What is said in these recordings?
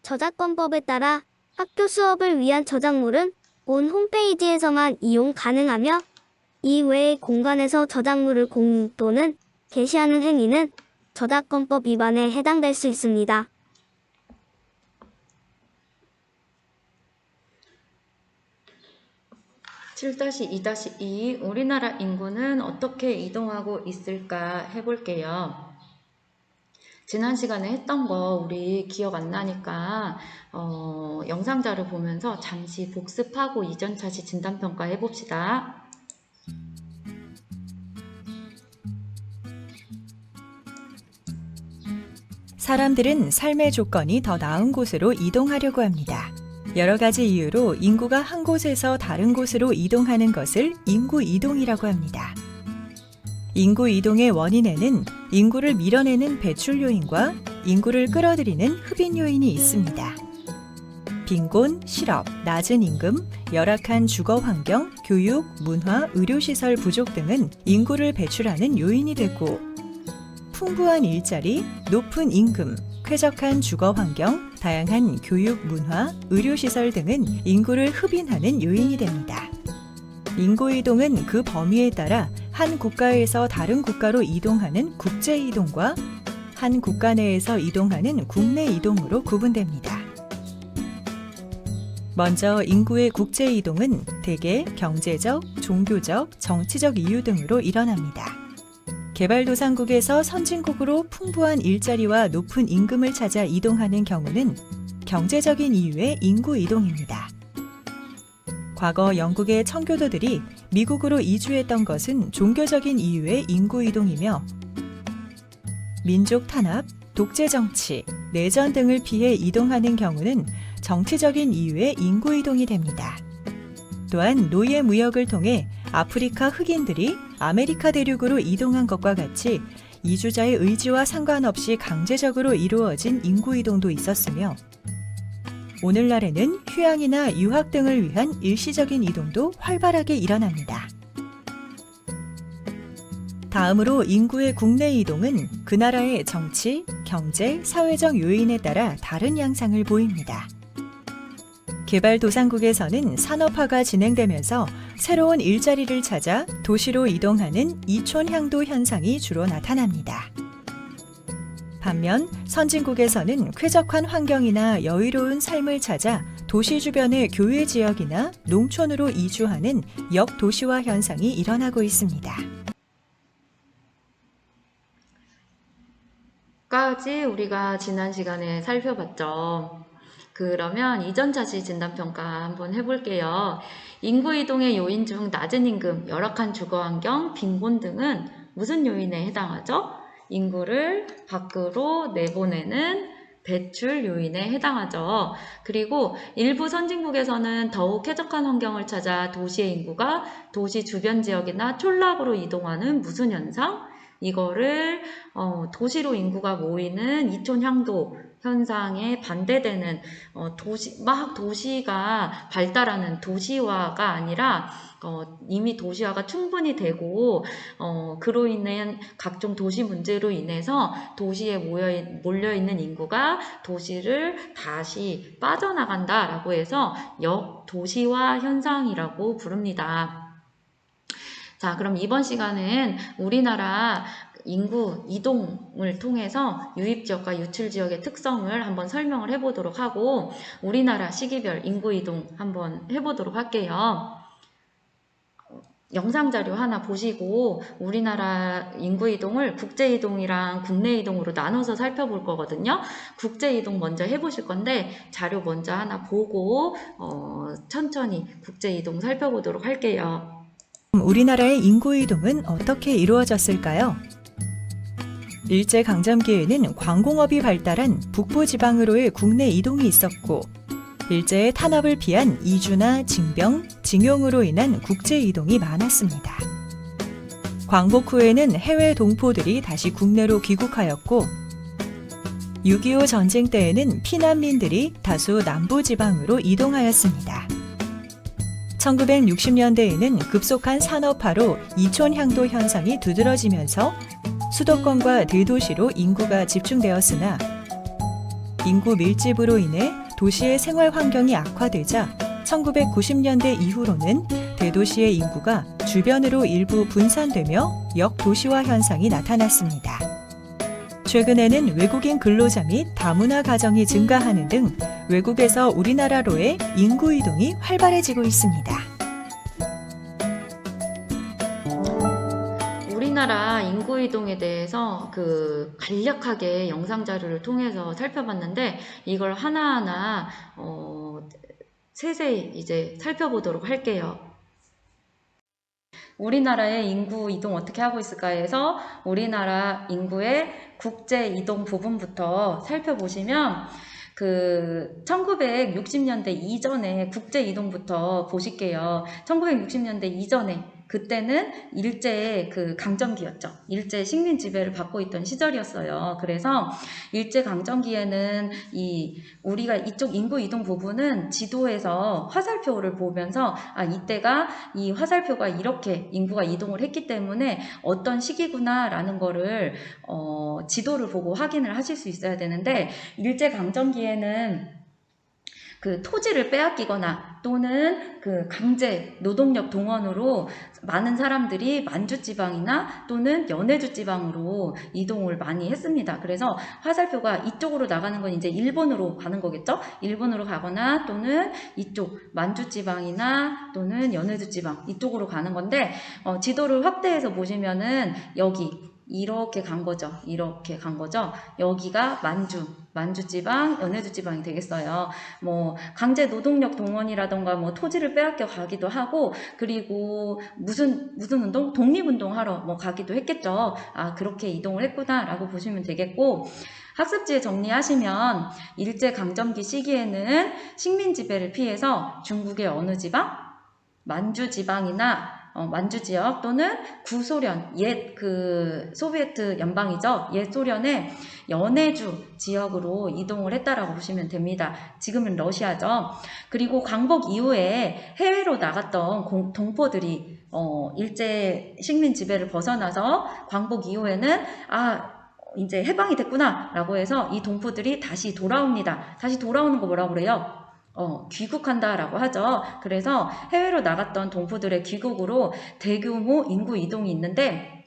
저작권법에 따라 학교 수업을 위한 저작물은 본 홈페이지에서만 이용 가능하며 이 외의 공간에서 저작물을 공유 또는 게시하는 행위는 저작권법 위반에 해당될 수 있습니다. 7-2-2 우리나라 인구는 어떻게 이동하고 있을까 해볼게요. 지난 시간에 했던 거 우리 기억 안 나니까 영상자를 보면서 잠시 복습하고 이전 차시 진단평가 해봅시다. 사람들은 삶의 조건이 더 나은 곳으로 이동하려고 합니다. 여러 가지 이유로 인구가 한 곳에서 다른 곳으로 이동하는 것을 인구 이동이라고 합니다. 인구 이동의 원인에는 인구를 밀어내는 배출 요인과 인구를 끌어들이는 흡인 요인이 있습니다. 빈곤, 실업, 낮은 임금, 열악한 주거 환경, 교육, 문화, 의료시설 부족 등은 인구를 배출하는 요인이 되고, 풍부한 일자리, 높은 임금, 쾌적한 주거 환경, 다양한 교육, 문화, 의료시설 등은 인구를 흡인하는 요인이 됩니다. 인구 이동은 그 범위에 따라 한 국가에서 다른 국가로 이동하는 국제 이동과 한 국가 내에서 이동하는 국내 이동으로 구분됩니다. 먼저 인구의 국제 이동은 대개 경제적, 종교적, 정치적 이유 등으로 일어납니다. 개발도상국에서 선진국으로 풍부한 일자리와 높은 임금을 찾아 이동하는 경우는 경제적인 이유의 인구 이동입니다. 과거 영국의 청교도들이 미국으로 이주했던 것은 종교적인 이유의 인구 이동이며, 민족 탄압, 독재 정치, 내전 등을 피해 이동하는 경우는 정치적인 이유의 인구 이동이 됩니다. 또한 노예 무역을 통해 아프리카 흑인들이 아메리카 대륙으로 이동한 것과 같이 이주자의 의지와 상관없이 강제적으로 이루어진 인구 이동도 있었으며, 오늘날에는 휴양이나 유학 등을 위한 일시적인 이동도 활발하게 일어납니다. 다음으로 인구의 국내 이동은 그 나라의 정치, 경제, 사회적 요인에 따라 다른 양상을 보입니다. 개발도상국에서는 산업화가 진행되면서 새로운 일자리를 찾아 도시로 이동하는 이촌향도 현상이 주로 나타납니다. 반면 선진국에서는 쾌적한 환경이나 여유로운 삶을 찾아 도시 주변의 교외 지역이나 농촌으로 이주하는 역도시화 현상이 일어나고 있습니다. 까지 우리가 지난 시간에 살펴봤죠. 그러면 이전 차시 진단평가 한번 해볼게요. 인구 이동의 요인 중 낮은 임금, 열악한 주거 환경, 빈곤 등은 무슨 요인에 해당하죠? 인구를 밖으로 내보내는 배출 요인에 해당하죠. 그리고 일부 선진국에서는 더욱 쾌적한 환경을 찾아 도시의 인구가 도시 주변 지역이나 촌락으로 이동하는 무슨 현상? 이거를 도시로 인구가 모이는 이촌향도 현상에 반대되는 도시가 발달하는 도시화가 아니라 이미 도시화가 충분히 되고 그로 인한 각종 도시 문제로 인해서 도시에 몰려있는 인구가 도시를 다시 빠져나간다라고 해서 역도시화 현상이라고 부릅니다. 자, 그럼 이번 시간은 우리나라 인구 이동을 통해서 유입지역과 유출지역의 특성을 한번 설명을 해보도록 하고, 우리나라 시기별 인구 이동 한번 해보도록 할게요. 영상 자료 하나 보시고 우리나라 인구 이동을 국제 이동이랑 국내 이동으로 나눠서 살펴볼 거거든요. 국제 이동 먼저 해보실 건데 자료 먼저 하나 보고 천천히 국제 이동 살펴보도록 할게요. 우리나라의 인구 이동은 어떻게 이루어졌을까요? 일제강점기에는 광공업이 발달한 북부지방으로의 국내 이동이 있었고, 일제의 탄압을 피한 이주나 징병, 징용으로 인한 국제 이동이 많았습니다. 광복 후에는 해외 동포들이 다시 국내로 귀국하였고, 6.25 전쟁 때에는 피난민들이 다수 남부지방으로 이동하였습니다. 1960년대에는 급속한 산업화로 이촌향도 현상이 두드러지면서 수도권과 대도시로 인구가 집중되었으나 인구 밀집으로 인해 도시의 생활 환경이 악화되자 1990년대 이후로는 대도시의 인구가 주변으로 일부 분산되며 역도시화 현상이 나타났습니다. 최근에는 외국인 근로자 및 다문화 가정이 증가하는 등 외국에서 우리나라로의 인구 이동이 활발해지고 있습니다. 우리나라 인구 이동에 대해서 간략하게 영상 자료를 통해서 살펴봤는데 이걸 하나하나 세세히 이제 살펴보도록 할게요. 우리나라의 인구 이동 어떻게 하고 있을까 해서 우리나라 인구의 국제 이동 부분부터 살펴보시면 1960년대 이전에 국제 이동부터 보실게요. 1960년대 이전에 그때는 일제 강점기였죠. 일제 식민 지배를 받고 있던 시절이었어요. 그래서 일제 강점기에는 우리가 이쪽 인구 이동 부분은 지도에서 화살표를 보면서 이때가 이 화살표가 이렇게 인구가 이동을 했기 때문에 어떤 시기구나 라는 거를 지도를 보고 확인을 하실 수 있어야 되는데 일제 강점기에는 토지를 빼앗기거나 또는 강제 노동력 동원으로 많은 사람들이 만주 지방이나 또는 연해주 지방으로 이동을 많이 했습니다. 그래서 화살표가 이쪽으로 나가는 건 이제 일본으로 가는 거겠죠? 일본으로 가거나 또는 이쪽 만주 지방이나 또는 연해주 지방 이쪽으로 가는 건데 지도를 확대해서 보시면은 여기 이렇게 간 거죠. 이렇게 간 거죠. 여기가 만주 지방, 연해주 지방이 되겠어요. 강제 노동력 동원이라던가 토지를 빼앗겨 가기도 하고, 그리고 무슨 운동? 독립운동 하러 가기도 했겠죠. 그렇게 이동을 했구나라고 보시면 되겠고, 학습지에 정리하시면 일제 강점기 시기에는 식민 지배를 피해서 중국의 어느 지방? 만주 지방이나 만주 지역 또는 구소련, 옛 소비에트 연방이죠. 옛 소련의 연해주 지역으로 이동을 했다라고 보시면 됩니다. 지금은 러시아죠. 그리고 광복 이후에 해외로 나갔던 동포들이 일제 식민 지배를 벗어나서 광복 이후에는 이제 해방이 됐구나 라고 해서 이 동포들이 다시 돌아옵니다. 다시 돌아오는 거 뭐라고 그래요? 귀국한다 라고 하죠. 그래서 해외로 나갔던 동포들의 귀국으로 대규모 인구 이동이 있는데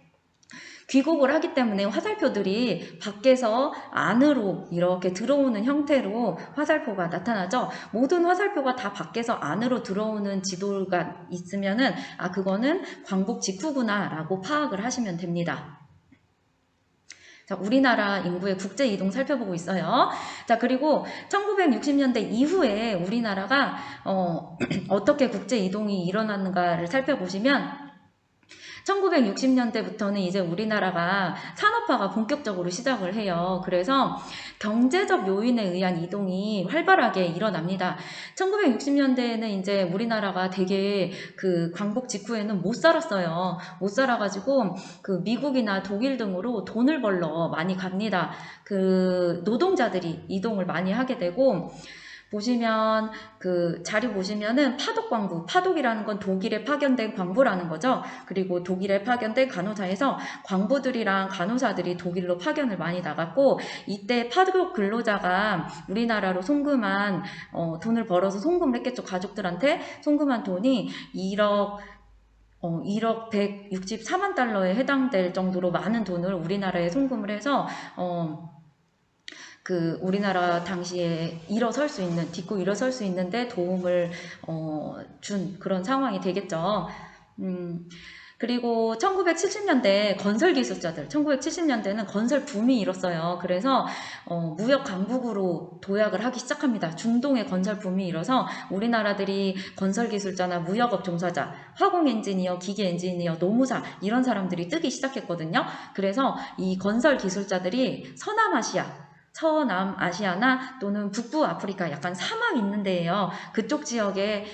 귀국을 하기 때문에 화살표들이 밖에서 안으로 이렇게 들어오는 형태로 화살표가 나타나죠. 모든 화살표가 다 밖에서 안으로 들어오는 지도가 있으면은 그거는 광복 직후구나 라고 파악을 하시면 됩니다. 자, 우리나라 인구의 국제 이동 살펴보고 있어요. 자, 그리고 1960년대 이후에 우리나라가 어떻게 국제 이동이 일어났는가를 살펴보시면 1960년대부터는 이제 우리나라가 산업화가 본격적으로 시작을 해요. 그래서 경제적 요인에 의한 이동이 활발하게 일어납니다. 1960년대에는 이제 우리나라가 되게 광복 직후에는 못 살았어요. 못 살아가지고 미국이나 독일 등으로 돈을 벌러 많이 갑니다. 노동자들이 이동을 많이 하게 되고, 보시면 자료 보시면은 파독 광부, 파독이라는 건 독일에 파견된 광부라는 거죠. 그리고 독일에 파견된 간호사에서 광부들이랑 간호사들이 독일로 파견을 많이 나갔고, 이때 파독 근로자가 우리나라로 송금한 돈을 벌어서 송금을 했겠죠. 가족들한테 송금한 돈이 1억 164만 달러에 해당될 정도로 많은 돈을 우리나라에 송금을 해서 우리나라 당시에 딛고 일어설 수 있는데 도움을 준 그런 상황이 되겠죠. 그리고 1970년대 건설 기술자들, 1970년대는 건설 붐이 일었어요. 그래서 무역 강국으로 도약을 하기 시작합니다. 중동의 건설 붐이 일어서 우리나라들이 건설 기술자나 무역업 종사자, 화공 엔지니어, 기계 엔지니어, 노무사 이런 사람들이 뜨기 시작했거든요. 그래서 이 건설 기술자들이 서남아시아나 또는 북부 아프리카 약간 사막 있는 데예요. 그쪽 지역에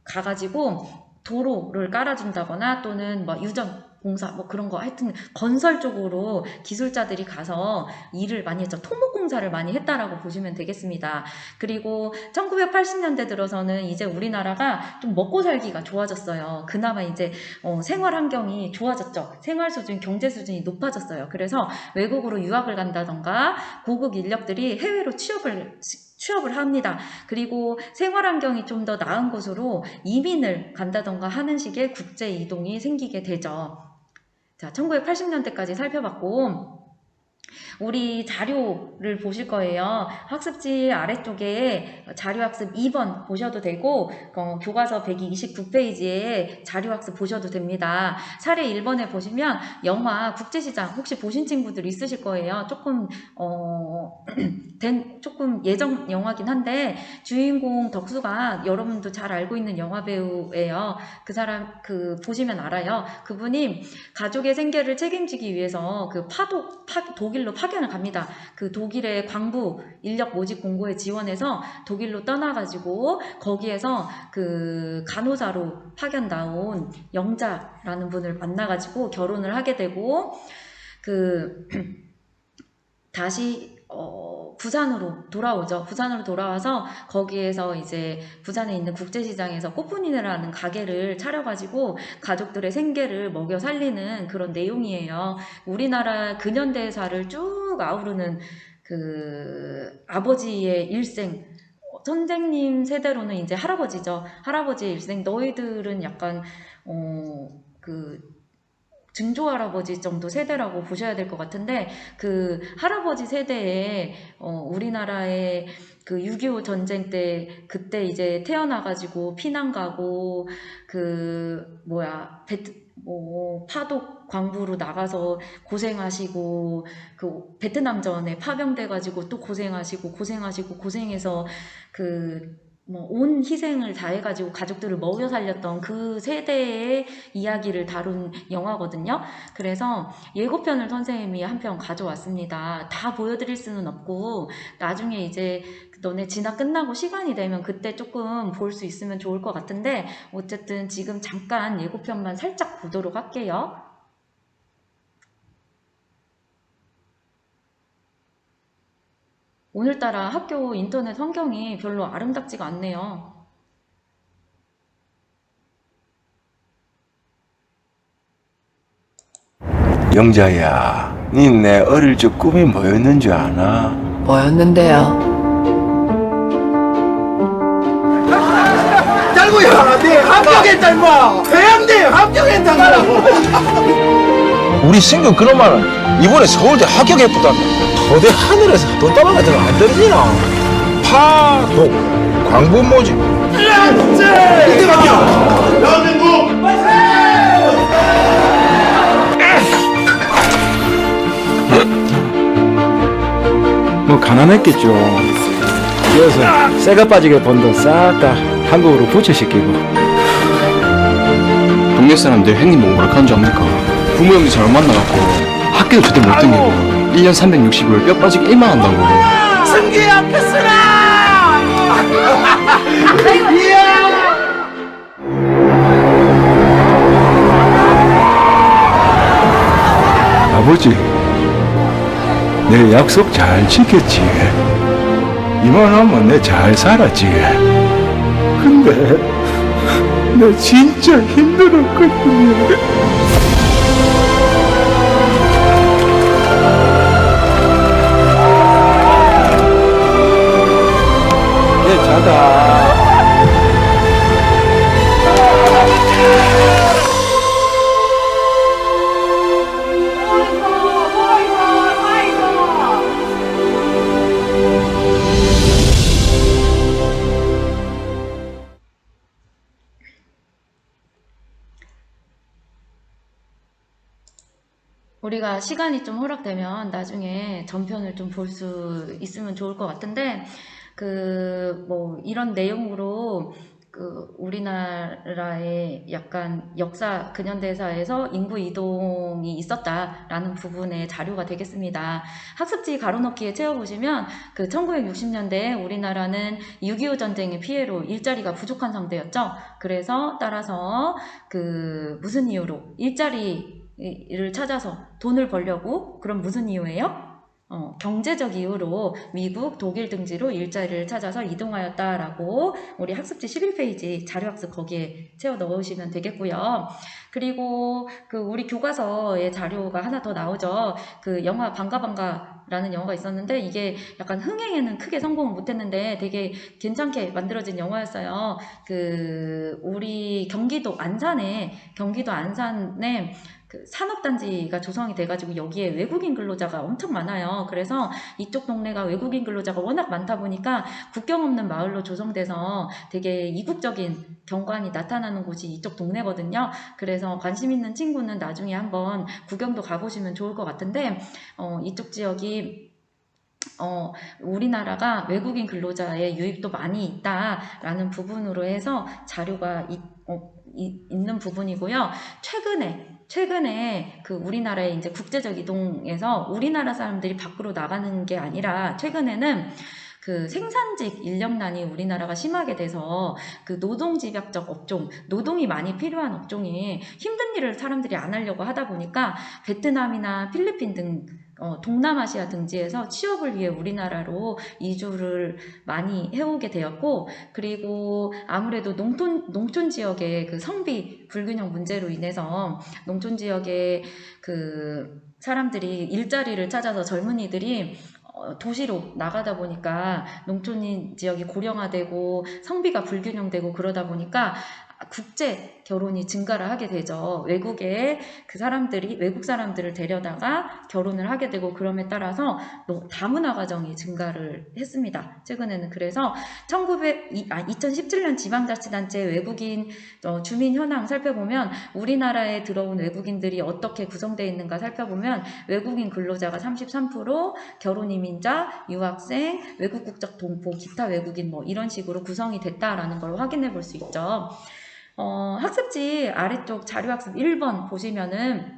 가가지고 도로를 깔아준다거나 또는 유전 공사 뭐 그런 거 하여튼 건설 쪽으로 기술자들이 가서 일을 많이 했죠. 토목공사를 많이 했다라고 보시면 되겠습니다. 그리고 1980년대 들어서는 이제 우리나라가 좀 먹고 살기가 좋아졌어요. 그나마 이제 생활 환경이 좋아졌죠. 생활 수준, 경제 수준이 높아졌어요. 그래서 외국으로 유학을 간다던가 고급 인력들이 해외로 취업을 합니다. 그리고 생활 환경이 좀 더 나은 곳으로 이민을 간다던가 하는 식의 국제 이동이 생기게 되죠. 자, 1980년대까지 살펴봤고, 우리 자료를 보실 거예요. 학습지 아래쪽에 자료학습 2번 보셔도 되고 교과서 129페이지에 자료학습 보셔도 됩니다. 사례 1번에 보시면 영화 국제시장 혹시 보신 친구들 있으실 거예요. 조금 조금 예전 영화긴 한데 주인공 덕수가 여러분도 잘 알고 있는 영화 배우예요. 그 사람 보시면 알아요. 그분이 가족의 생계를 책임지기 위해서 독일로 파견을 갑니다. 그 독일의 광부 인력 모집 공고에 지원해서 독일로 떠나가지고 거기에서 그 간호사로 파견 나온 영자라는 분을 만나가지고 결혼을 하게 되고 다시 부산으로 돌아오죠. 부산으로 돌아와서 거기에서 이제 부산에 있는 국제시장에서 꽃분이라는 가게를 차려가지고 가족들의 생계를 먹여 살리는 그런 내용이에요. 우리나라 근현대사를 쭉 아우르는 아버지의 일생, 선생님 세대로는 이제 할아버지죠. 할아버지의 일생, 너희들은 약간 증조 할아버지 정도 세대라고 보셔야 될 것 같은데 그 할아버지 세대에 우리나라의 6.25 전쟁 때 그때 이제 태어나가지고 피난 가고 파독 광부로 나가서 고생하시고 베트남전에 파병돼가지고 또 고생해서 온 희생을 다해가지고 가족들을 먹여 살렸던 그 세대의 이야기를 다룬 영화거든요. 그래서 예고편을 선생님이 한 편 가져왔습니다. 다 보여드릴 수는 없고 나중에 이제 너네 진학 끝나고 시간이 되면 그때 조금 볼 수 있으면 좋을 것 같은데 어쨌든 지금 잠깐 예고편만 살짝 보도록 할게요. 오늘따라 학교 인터넷 환경이 별로 아름답지가 않네요. 영자야, 니 내 어릴 적 꿈이 뭐였는 줄 아나? 뭐였는데요? 달구야, 내 합격했다 임마. 대학대 합격했다고. 우리 신규 그런 말은 이번에 서울대 합격했다며. 거대 하늘에서 돈다발 같은 거 안 떨어지나? 파독 광부 모집. 이때 맡겨. 대한민국 뭐 가난했겠죠. 그래서 새가 빠지게 번 돈 싹 다 한국으로 부채시키고. 동네 사람들 형님 뭐 뭐라카는 줄 압니까? 부모 형님 잘못 만나갖고 학교도 제대로 못 다니고 1년 360일 뼈 빠지게 일만 한다고. 승기 앞에서라. 아버지, 내 약속 잘 지켰지. 이만하면 내 잘 살았지. 근데 내 진짜 힘들었거든요. 내 자다. 우리가 시간이 좀 허락되면 나중에 전편을 좀 볼 수 있으면 좋을 것 같은데 이런 내용으로 우리나라의 약간 역사 근현대사에서 인구 이동이 있었다라는 부분의 자료가 되겠습니다. 학습지 가로넣기에 채워보시면 1960년대에 우리나라는 6.25 전쟁의 피해로 일자리가 부족한 상태였죠. 그래서 따라서 무슨 이유로 일자리 일을 찾아서 돈을 벌려고. 그럼 무슨 이유예요? 경제적 이유로 미국, 독일 등지로 일자리를 찾아서 이동하였다라고 우리 학습지 11페이지 자료학습 거기에 채워 넣으시면 되겠고요. 그리고 그 우리 교과서에 자료가 하나 더 나오죠. 그 영화 반가반가라는 영화가 있었는데 이게 약간 흥행에는 크게 성공을 못했는데 되게 괜찮게 만들어진 영화였어요. 그 우리 경기도 안산에 그 산업단지가 조성이 돼가지고 여기에 외국인 근로자가 엄청 많아요. 그래서 이쪽 동네가 외국인 근로자가 워낙 많다 보니까 국경 없는 마을로 조성돼서 되게 이국적인 경관이 나타나는 곳이 이쪽 동네거든요. 그래서 관심 있는 친구는 나중에 한번 구경도 가보시면 좋을 것 같은데 이쪽 지역이 우리나라가 외국인 근로자의 유입도 많이 있다라는 부분으로 해서 자료가 있는 부분이고요. 최근에 그 우리나라의 이제 국제적 이동에서 우리나라 사람들이 밖으로 나가는 게 아니라 최근에는 그 생산직 인력난이 우리나라가 심하게 돼서 그 노동집약적 업종, 노동이 많이 필요한 업종이 힘든 일을 사람들이 안 하려고 하다 보니까 베트남이나 필리핀 등 동남아시아 등지에서 취업을 위해 우리나라로 이주를 많이 해오게 되었고, 그리고 아무래도 농촌 지역의 그 성비 불균형 문제로 인해서 농촌 지역의 그 사람들이 일자리를 찾아서 젊은이들이 도시로 나가다 보니까 농촌 지역이 고령화되고 성비가 불균형되고 그러다 보니까 국제 결혼이 증가를 하게 되죠. 외국에 외국 사람들을 데려다가 결혼을 하게 되고 그럼에 따라서 다문화 가정이 증가를 했습니다. 최근에는. 그래서 2017년 지방자치단체 외국인 주민 현황 살펴보면 우리나라에 들어온 외국인들이 어떻게 구성되어 있는가 살펴보면 외국인 근로자가 33%, 결혼 이민자, 유학생, 외국 국적 동포, 기타 외국인 뭐 이런 식으로 구성이 됐다라는 걸 확인해 볼 수 있죠. 학습지 아래쪽 자료학습 1번 보시면은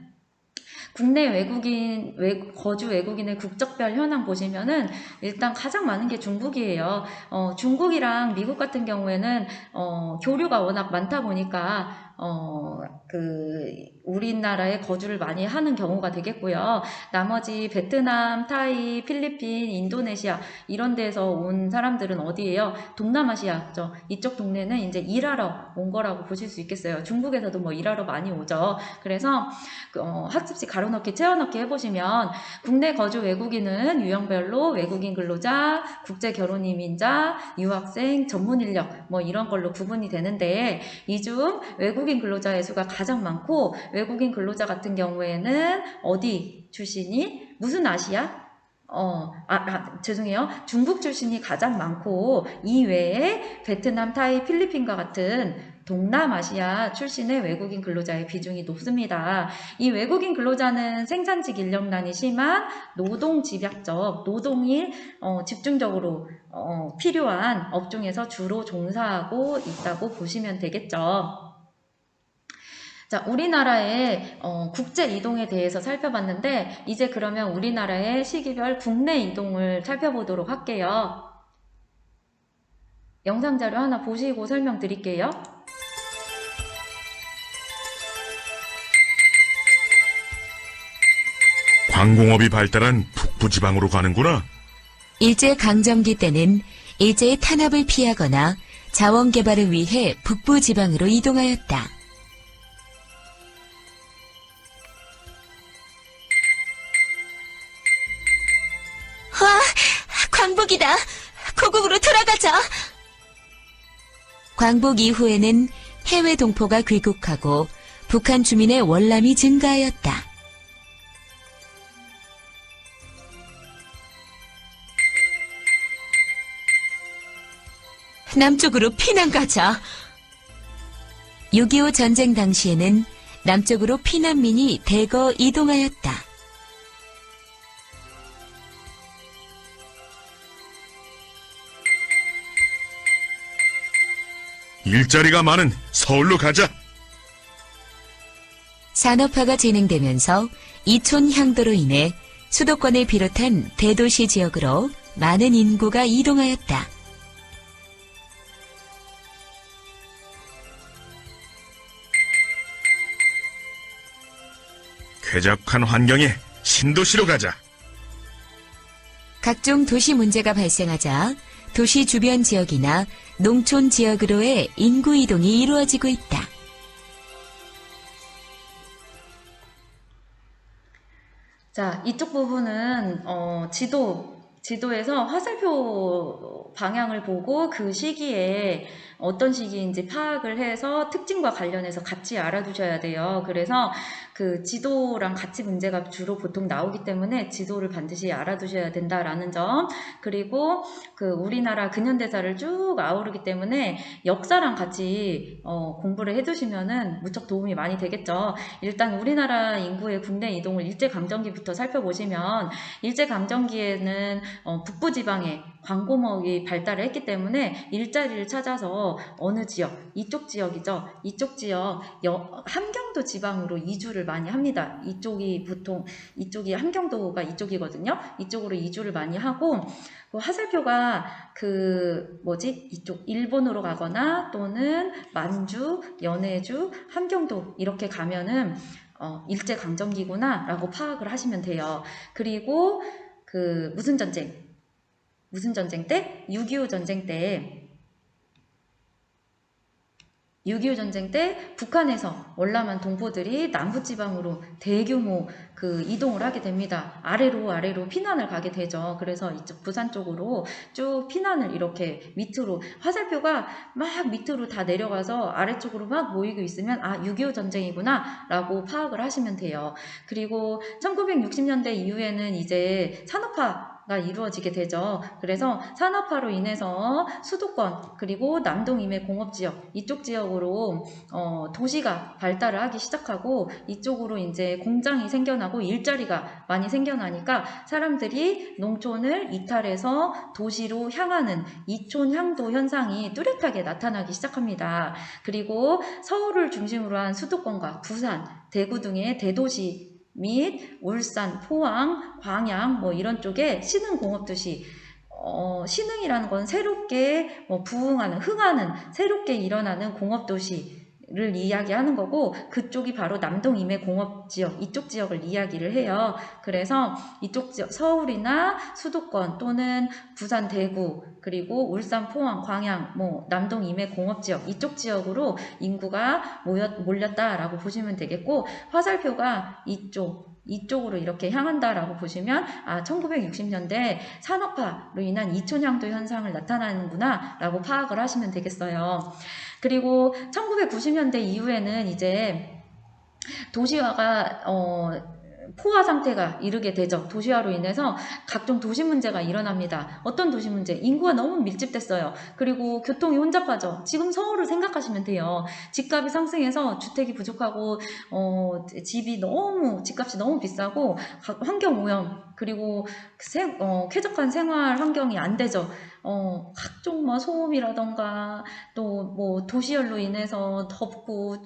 국내 거주 외국인의 국적별 현황 보시면은 일단 가장 많은 게 중국이에요. 중국이랑 미국 같은 경우에는 교류가 워낙 많다 보니까 우리나라에 거주를 많이 하는 경우가 되겠고요. 나머지 베트남, 타이, 필리핀, 인도네시아 이런 데서 온 사람들은 어디예요? 동남아시아죠. 이쪽 동네는 이제 일하러 온 거라고 보실 수 있겠어요. 중국에서도 뭐 일하러 많이 오죠. 그래서 학습지 가로넣기, 채워넣기 해보시면 국내 거주 외국인은 유형별로 외국인 근로자, 국제 결혼 이민자, 유학생, 전문 인력 뭐 이런 걸로 구분이 되는데 이 중 외국인 근로자의 수가 가장 많고 외국인 근로자 같은 경우에는 어디 출신이 무슨 아시아? 죄송해요. 중국 출신이 가장 많고 이외에 베트남, 타이, 필리핀과 같은 동남아시아 출신의 외국인 근로자의 비중이 높습니다. 이 외국인 근로자는 생산직 인력난이 심한 노동집약적, 노동이 집중적으로 필요한 업종에서 주로 종사하고 있다고 보시면 되겠죠. 자, 우리나라의 국제 이동에 대해서 살펴봤는데 이제 그러면 우리나라의 시기별 국내 이동을 살펴보도록 할게요. 영상 자료 하나 보시고 설명드릴게요. 광공업이 발달한 북부지방으로 가는구나. 일제강점기 때는 일제의 탄압을 피하거나 자원개발을 위해 북부지방으로 이동하였다. 광복이다. 고국으로 돌아가자. 광복 이후에는 해외 동포가 귀국하고 북한 주민의 월남이 증가하였다. 남쪽으로 피난 가자. 6.25 전쟁 당시에는 남쪽으로 피난민이 대거 이동하였다. 일자리가 많은 서울로 가자. 산업화가 진행되면서 이촌 향도로 인해 수도권을 비롯한 대도시 지역으로 많은 인구가 이동하였다. 쾌적한 환경의 신도시로 가자. 각종 도시 문제가 발생하자 도시 주변 지역이나 농촌 지역으로의 인구 이동이 이루어지고 있다. 자, 이쪽 부분은 지도에서 화살표 방향을 보고 그 시기에 어떤 시기인지 파악을 해서 특징과 관련해서 같이 알아두셔야 돼요. 그래서 그 지도랑 같이 문제가 주로 보통 나오기 때문에 지도를 반드시 알아두셔야 된다라는 점, 그리고 그 우리나라 근현대사를 쭉 아우르기 때문에 역사랑 같이 공부를 해두시면은 무척 도움이 많이 되겠죠. 일단 우리나라 인구의 국내 이동을 일제강점기부터 살펴보시면, 일제강점기에는 북부지방에 광고목이 발달을 했기 때문에 일자리를 찾아서 어느 지역, 이쪽 지역이죠. 이쪽 지역, 함경도 지방으로 이주를 많이 합니다. 이쪽이 함경도가 이쪽이거든요. 이쪽으로 이주를 많이 하고, 그 화살표가 이쪽 일본으로 가거나 또는 만주, 연해주, 함경도 이렇게 가면은 일제강점기구나 라고 파악을 하시면 돼요. 그리고 무슨 전쟁 때? 6.25 전쟁 때 북한에서 월남한 동포들이 남부지방으로 대규모 이동을 하게 됩니다. 아래로 피난을 가게 되죠. 그래서 이쪽 부산 쪽으로 쭉 피난을 이렇게 밑으로, 화살표가 막 밑으로 다 내려가서 아래쪽으로 막 모이고 있으면 6.25 전쟁이구나 라고 파악을 하시면 돼요. 그리고 1960년대 이후에는 이제 산업화가 이루어지게 되죠. 그래서 산업화로 인해서 수도권 그리고 남동 이외 공업지역, 이쪽 지역으로 도시가 발달을 하기 시작하고, 이쪽으로 이제 공장이 생겨나고 일자리가 많이 생겨나니까 사람들이 농촌을 이탈해서 도시로 향하는 이촌향도 현상이 뚜렷하게 나타나기 시작합니다. 그리고 서울을 중심으로 한 수도권과 부산, 대구 등의 대도시 및 울산, 포항, 광양 이런 쪽에 신흥공업도시, 신흥이라는 건 새롭게 흥하는 새롭게 일어나는 공업도시를 이야기하는 거고, 그쪽이 바로 남동 이외 공업지역, 이쪽 지역을 이야기를 해요. 그래서 이쪽 지역, 서울이나 수도권 또는 부산, 대구, 그리고 울산, 포항, 광양, 남동 이외 공업지역, 이쪽 지역으로 인구가 몰렸다라고 보시면 되겠고, 화살표가 이쪽으로 이렇게 향한다라고 보시면 1960년대 산업화로 인한 이촌향도 현상을 나타나는구나 라고 파악을 하시면 되겠어요. 그리고 1990년대 이후에는 이제 도시화가 포화 상태가 이르게 되죠. 도시화로 인해서 각종 도시 문제가 일어납니다. 어떤 도시 문제? 인구가 너무 밀집됐어요. 그리고 교통이 혼잡하죠. 지금 서울을 생각하시면 돼요. 집값이 상승해서 주택이 부족하고 집값이 너무 비싸고 환경 오염, 그리고 쾌적한 생활 환경이 안 되죠. 각종 소음이라던가 또 도시열로 인해서 덥고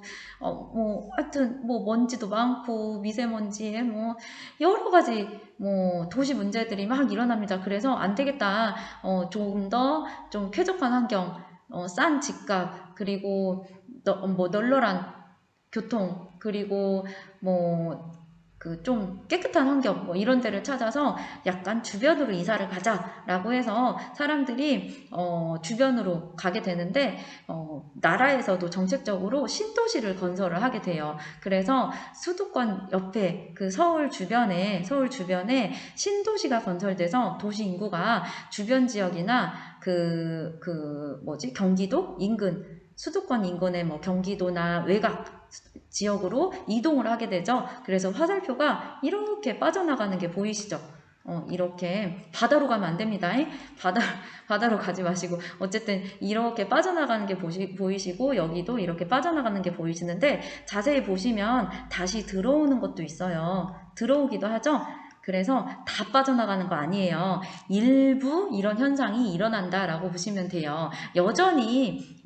하여튼 먼지도 많고 미세먼지 여러 가지 도시 문제들이 막 일어납니다. 그래서 안 되겠다. 조금 더 좀 쾌적한 환경, 싼 집값, 그리고 널널한 교통, 그리고 좀 깨끗한 환경 이런 데를 찾아서 약간 주변으로 이사를 가자라고 해서 사람들이 주변으로 가게 되는데, 나라에서도 정책적으로 신도시를 건설을 하게 돼요. 그래서 수도권 옆에 서울 주변에 신도시가 건설돼서 도시 인구가 주변 지역이나 경기도 인근, 수도권 인근의 경기도나 외곽 지역으로 이동을 하게 되죠. 그래서 화살표가 이렇게 빠져나가는 게 보이시죠? 이렇게 바다로 가면 안 됩니다. 바다로 가지 마시고, 어쨌든 이렇게 빠져나가는 게 보이시고, 여기도 이렇게 빠져나가는 게 보이시는데, 자세히 보시면 다시 들어오는 것도 있어요. 들어오기도 하죠. 그래서 다 빠져나가는 거 아니에요. 일부 이런 현상이 일어난다라고 보시면 돼요. 여전히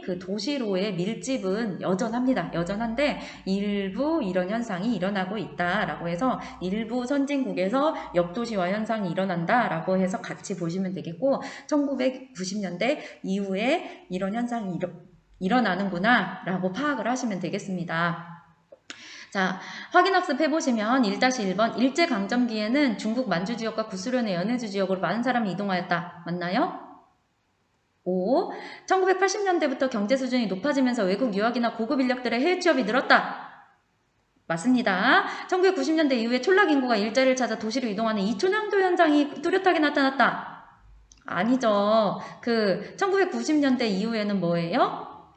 그 도시로의 밀집은 여전합니다. 여전한데 일부 이런 현상이 일어나고 있다라고 해서, 일부 선진국에서 역도시화 현상이 일어난다라고 해서 같이 보시면 되겠고, 1990년대 이후에 이런 현상이 일어나는구나 라고 파악을 하시면 되겠습니다. 자, 확인학습 해보시면 1-1번 일제강점기에는 중국 만주 지역과 구소련의 연해주 지역으로 많은 사람이 이동하였다. 맞나요? 5. 1980년대부터 경제 수준이 높아지면서 외국 유학이나 고급 인력들의 해외 취업이 늘었다. 맞습니다. 1990년대 이후에 촌락 인구가 일자리를 찾아 도시로 이동하는 이촌향도 현상이 뚜렷하게 나타났다. 아니죠. 1990년대 이후에는 뭐예요?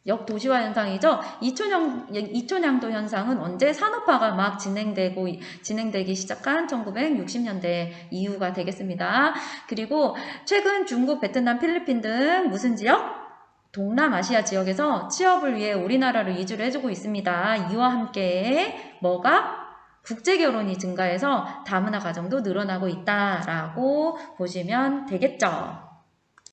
역도시화 현상이죠. 이촌향도 현상은 언제 산업화가 막 진행되기 시작한 1960년대 이후가 되겠습니다. 그리고 최근 중국, 베트남, 필리핀 등 무슨 지역? 동남아시아 지역에서 취업을 위해 우리나라로 이주를 해주고 있습니다. 이와 함께 뭐가? 국제결혼이 증가해서 다문화 가정도 늘어나고 있다라고 보시면 되겠죠.